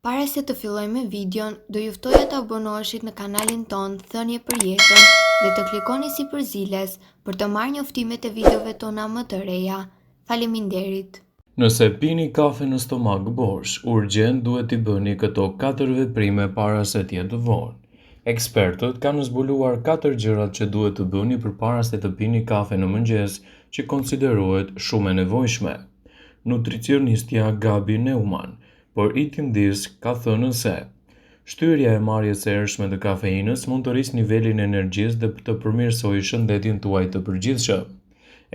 Para se të fillojmë me videon, do ju ftoja të abonoheshit në kanalin ton Thënie për Jetën dhe të klikoni si përziles për të marrë njoftimet e videove tona më të reja. Faleminderit. Nëse pini kafe në stomak bosh, urgjent duhet t'i bëni këto 4 veprime para se t'jetë vonë. Ekspertët kanë zbuluar 4 gjërat që duhet të bëni përpara se të pini kafe në mëngjes, që konsiderohet shumë e nevojshme. Nutricionistja Gabi Neumann, por Itindis ka thënë se shtyrja e marrjes së hershme të kafeinës mund të rrisë nivelin e energjisë dhe të përmirësojë shëndetin tuaj të përgjithshëm.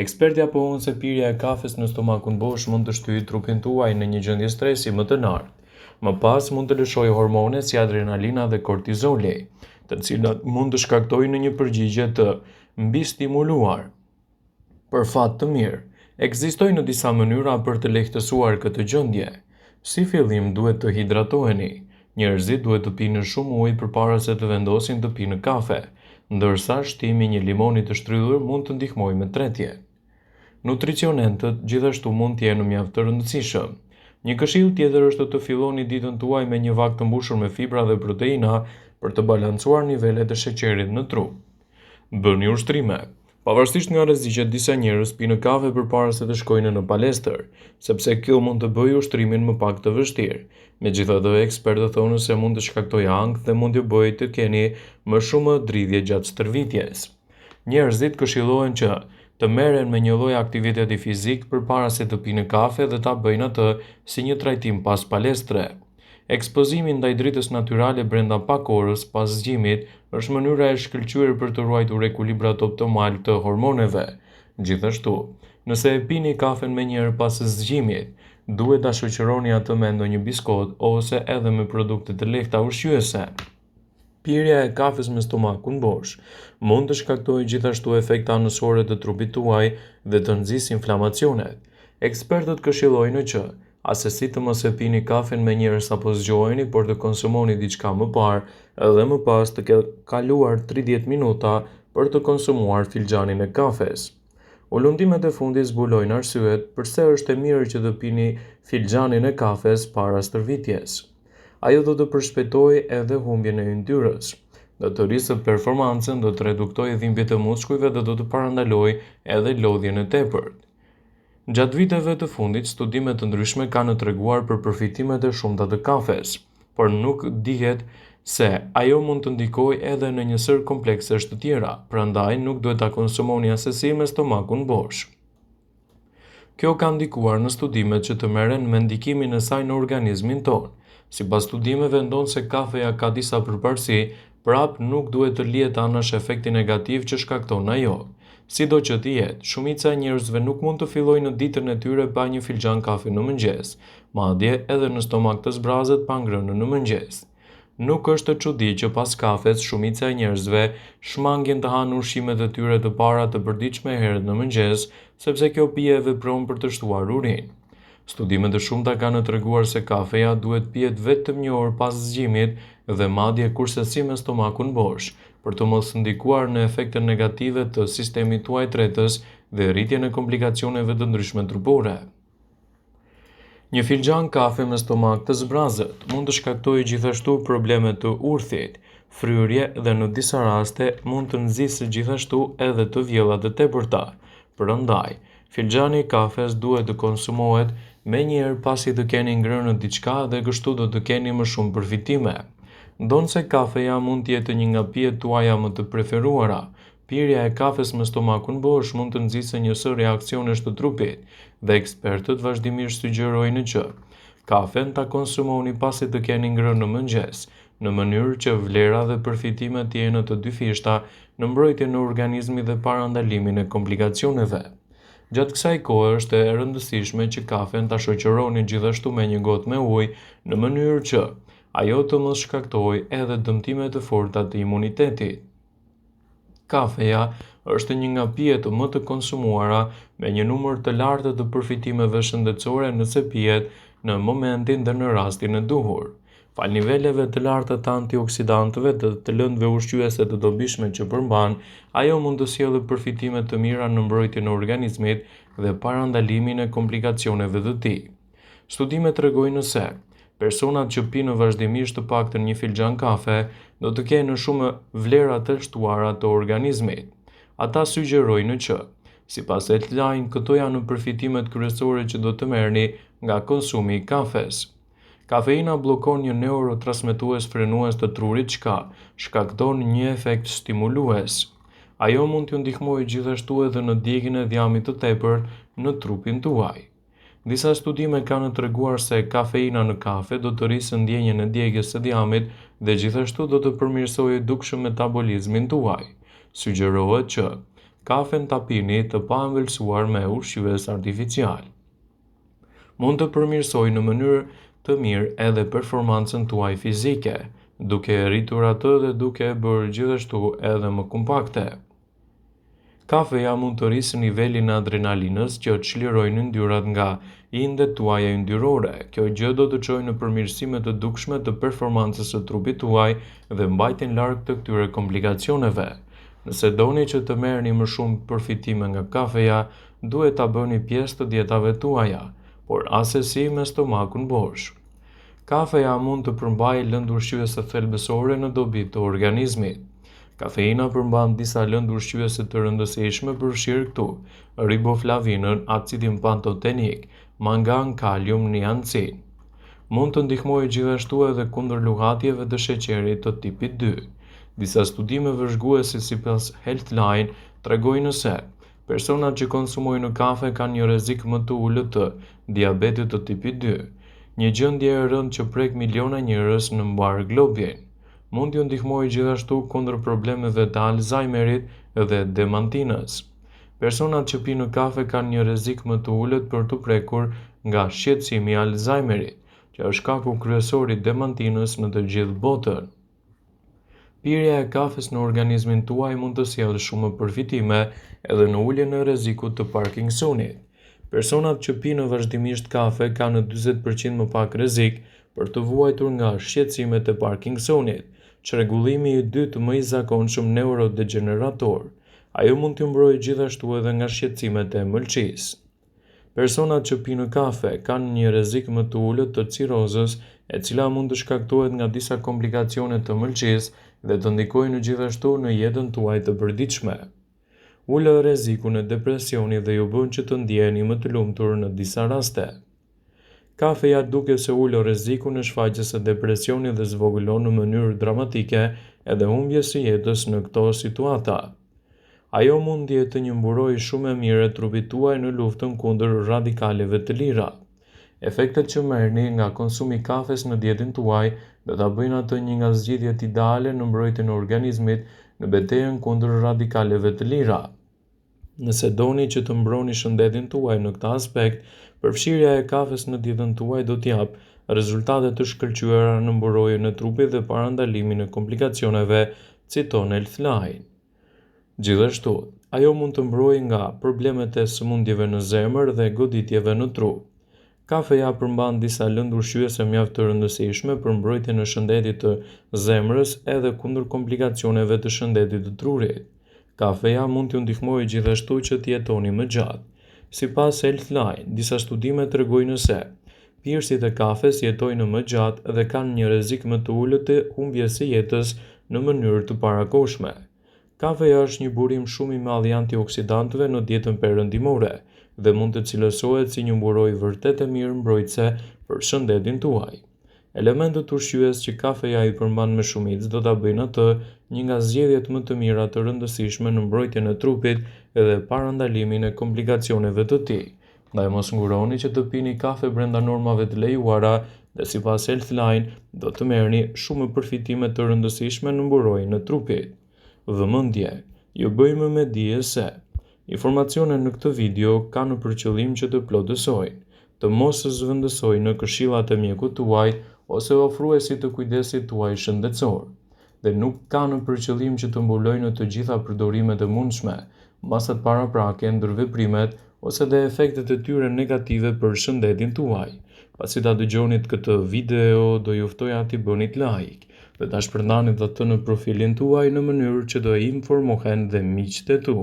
Ekspertja pohon se pirja e kafes në stomakun bosh mund të shtyjë trupin tuaj në një gjendje stresi më të lartë. Më pas mund të lëshojë hormone si adrenalina dhe kortizoli, të cilat mund të shkaktojnë një përgjigje të mbistimuluar. Për fat të mirë, ekzistojnë disa mënyra për të lehtësuar këtë gjendje. Si fillim duhet të hidratoheni. Njerëzit duhet të pinë shumë ujë përpara se të vendosin të pinë kafe, ndërsa shtimi i një limoni të shtrydhur mund të ndihmojë me tretje. Nutricionentët gjithashtu mund të jenë mjaft të rëndësishëm. Një këshill tjetër është të filloni ditën tuaj me një vak të mbushur me fibra dhe proteina për të balancuar nivelet e sheqerit në trup. Bëni ushtrime. Pavarësisht nga rreziqet, disa njerëz pinë kafe përpara se të shkojnë në palestër, sepse kjo mund të bëjë ushtrimin më pak të vështirë. Megjithatë, ekspertët thonë se mund të shkaktojë ankth dhe mund t'ju bëjë të keni më shumë dridhje gjatë stërvitjes. Njerëzit këshillohen që të merren me një lloj aktiviteti fizik përpara se të pinë kafe dhe ta bëjnë atë si një trajtim pas palestre. Ekspozimi ndaj dritës natyrale brenda pak orës pas zgjimit është mënyra e shkëlqyer për të ruajtur ekuilibrat optimal të hormoneve. Gjithashtu, nëse e pini kafen menjëherë pas zgjimit, duhet ta shoqëroni atë me ndonjë biskot ose edhe me produkte të lehta ushqyese. Pirja e kafes me stomakun bosh mund të shkaktojë gjithashtu efekte anësore të trupit tuaj dhe të nxjisë inflamacionet. Ekspertët këshillojnë që asesi të mos e pini kafen menjëherë sapo zgjoheni, por të konsumoni diçka më parë dhe më pas të kaluar 30 minuta për të konsumuar filxhanin e kafes. Ullundimet e fundit zbulojnë arsyet pse është e mirë që të pini filxhanin e kafes para stërvitjes. Ajo do të përshpejtojë edhe humbjen e yndyrës, do të rrisët performancën, do të reduktojë dhimbjet e muskujve dhe do të parandalojë edhe lodhjen e tepërt. Gjatë viteve të fundit, studime të ndryshme kanë treguar për përfitimet e shumta të kafes, por nuk dihet se ajo mund të ndikojë edhe në një sër kompleksesh të tjera, prandaj nuk duhet ta konsumoni asesi me stomakun bosh. Kjo ka ndikuar në studimet që të merren me ndikimin e saj në organizmin tonë. Sipas studimeve ndonë se kafeja ka disa përparësi, prap nuk duhet të lihet anash efekti negativ që shkakton ajo. Sido që të jetë, shumica e njerëzve nuk mund të fillojnë ditën e tyre pa një filxhan kafe në mëngjes, madje edhe në stomak të zbrazët pa ngrënë në mëngjes. Nuk është e çuditshme që pas kafes shumica e njerëzve shmangin të hanë ushqimet e tyre të para të përditshme herët në mëngjes, sepse kjo pije e vepron për të shtuar urinë. Studime të shumta kanë treguar se kafeja duhet pihet vetëm një orë pas zgjimit dhe madje kurse si me stomakun bosh, për të mos ndikuar në efekte negative të sistemit tuaj tretës dhe rritjen e komplikacioneve të ndryshme trupore. Një filxhan kafe me stomak të zbrazët mund të shkaktojë gjithashtu probleme të urthit, fryrje dhe në disa raste mund të nxjisë gjithashtu edhe të vjella të tepërta. Prandaj, filxhani i kafes duhet të konsumohet menjëherë pasi të keni ngrënë diçka dhe kështu do të keni më shumë përfitime. Ndonse kafeja mund të jetë një nga pijet tuaja më të preferuara, pirja e kafes me stomakun bosh mund të nxjisë një sër reaksionesh të trupit dhe ekspertët vazhdimisht sugjerojnë që kafen ta konsumoni pasi të keni ngrënë në mëngjes, në mënyrë që vlera dhe përfitimet të jenë të dyfishta në mbrojtjen e organizmit dhe parandalimin e komplikacioneve. Gjatë kësaj kohe është e rëndësishme që kafen ta shoqëroni gjithashtu me një gotë me ujë në mënyrë që ajo të mos shkaktojë edhe dëmtime të forta të imunitetit. Kafeja është një nga pijet më të konsumuara me një numër të lartë të përfitimeve shëndetësore nëse pihet në momentin dhe në rastin e duhur. Fal niveleve të larta të antioksidantëve dhe të lëndëve ushqyese të dobishme që përmban, ajo mund të sjellë përfitime të mira në mbrojtjen e organizmit dhe parandalimin e komplikacioneve të tij. Studimet tregojnë se Personat që pinë vazhdimisht të paktën një filxhan kafe do të kenë shumë vlera të shtuara të organizmit. Ata sugjerojnë që, sipas Healthline, këto janë përfitimet kryesore që do të merrni nga konsumi i kafes. Kafeina bllokon një neurotransmetues frenues të trurit që shkakton një efekt stimulues. Ajo mund t'ju ndihmojë gjithashtu edhe në djegjen e djamit të tepërt në trupin tuaj. Disa studime kanë treguar se kafeina në kafe do të rrisë ndjenjen e djegjes së djamit dhe gjithashtu do të përmirësojë dukshëm metabolizmin tuaj. Sugjerohet që kafen ta pini të paëmbëlsuar me ushqyes artificial. Mund të përmirësojë në mënyrë të mirë edhe performancën tuaj fizike, duke e rritur atë dhe duke e bërë gjithashtu edhe më kompakte. Kafeja mund të rrisë nivelin e adrenalinës që çlirojnë yndyrrat nga indet tuaja yndyrore. Kjo gjë do të çojë në përmirësime të dukshme të performancës së trupit tuaj dhe mbajtjen larg të këtyre komplikacioneve. Nëse doni që të merrni më shumë përfitime nga kafeja, duhet ta bëni pjesë të dietave tuaja, por asesi me stomakun bosh. Kafeja mund të përmbajë lëndë ushqyese thelbësore në dobi të organizmit. Kafeina përmban disa lëndë ushqyese të rëndësishme përfshirë këtu: riboflavinën, acidin pantotenik, mangan, kalium, niacin. Mund të ndihmojë gjithashtu edhe kundër luhatjeve të sheqerit të tipit 2. Disa studime vëzhguese sipas Healthline tregojnë se personat që konsumojnë kafe kanë një rrezik më të ulët të diabetit të tipit 2, një gjendje e rëndë që prek miliona njerëz në mbar globin. Mund t'ju ndihmojë gjithashtu kundër problemeve të Alzheimerit dhe demantinës. Personat që pinë kafe kanë një rrezik më të ulët për të prekur nga shqetësimi i Alzheimerit, që është shkaku kryesor i demantinës në të gjithë botën. Pirja e kafes në organizmin tuaj mund të sjellë shumë përfitime edhe në uljen e rrezikut të Parkinsonit. Personat që pinë vazhdimisht kafe kanë 40% më pak rrezik për të vuajtur nga shqetësimet e Parkinsonit, çrregullimi i dytë më i zakonshëm neurodegenerator. Ajo mund t'ju mbrojë gjithashtu edhe nga shqetësimet e mëlçisë. Personat që pinë kafe kanë një rrezik më të ulët të cirozës, e cila mund të shkaktohet nga disa komplikacione të mëlçisë dhe të ndikojnë gjithashtu në jetën tuaj të përditshme. Ulë rrezikun e depresionit dhe ju bën që të ndjeheni më të lumtur në disa raste. Kafeja duke se ulë rrezikun e shfaqjes së depresionit dhe zvogëlon në mënyrë dramatike edhe humbjes së jetës në këto situata. Ajo mund të jetë një mburojë shumë e mirë e trupit tuaj në luftën kundër radikaleve të lira. Efektet që merrni nga konsumi i kafes në dietin tuaj do ta bëjnë atë një nga zgjidhjet ideale në mbrojtjen e organizmit në betejën kundër radikaleve të lira. Nëse doni që të mbroni shëndetin tuaj në këtë aspekt, përfshirja e kafes në dietën tuaj do t'japë rezultate të shkëlqyera në mburojjen e trupit dhe parandalimin e komplikacioneve, citon Healthline. Gjithashtu, ajo mund të mbrojë nga problemet e sëmundjeve në zemër dhe goditjeve në trup. Kafeja përmban disa lëndë ushqyese mjaft të rëndësishme për mbrojtjen e shëndetit të zemrës edhe kundër komplikacioneve të shëndetit të trurit. Kafeja mund t'ju ndihmojë gjithashtu që të jetoni më gjatë. Sipas Healthline, disa studime tregojnë se pirësit e kafes jetojnë më gjatë dhe kanë një rrezik më të ulët të humbjes së jetës në mënyrë të parakohshme. Kafeja është një burim shumë i madh i antioksidantëve në dietën perëndimore dhe mund të cilësohet si një mburojë vërtet e mirë mbrojtëse për shëndetin tuaj. Elementët ushqyes që kafeja i përmban me shumicë do ta bëjnë atë një nga zgjedhjet më të mira të rëndësishme në mbrojtjen e trupit dhe parandalimin e komplikacioneve të tij. Ndaj mos nguroni që të pini kafe brenda normave të lejuara dhe sipas Healthline do të merrni shumë përfitime të rëndësishme në mburojjen e trupit. Vëmendje, ju bëjmë me dije se informacionet në këtë video kanë për qëllim që të plotësojnë, të mos zëvendësojnë në këshillat e mjekut tuaj ose ofruesit të kujdesit tuaj shëndetësor, dhe nuk kanë për qëllim që të mbulojnë të gjitha përdorimet e mundshme, masat paraprake, ndërveprimet ose dhe efektet e tyre negative për shëndetin tuaj. Pasi ta dëgjonit këtë video, do ju ftoja t'i bënit like dhe ta shpërndanit atë në profilin tuaj në mënyrë që do informohen dhe miqtë e tu.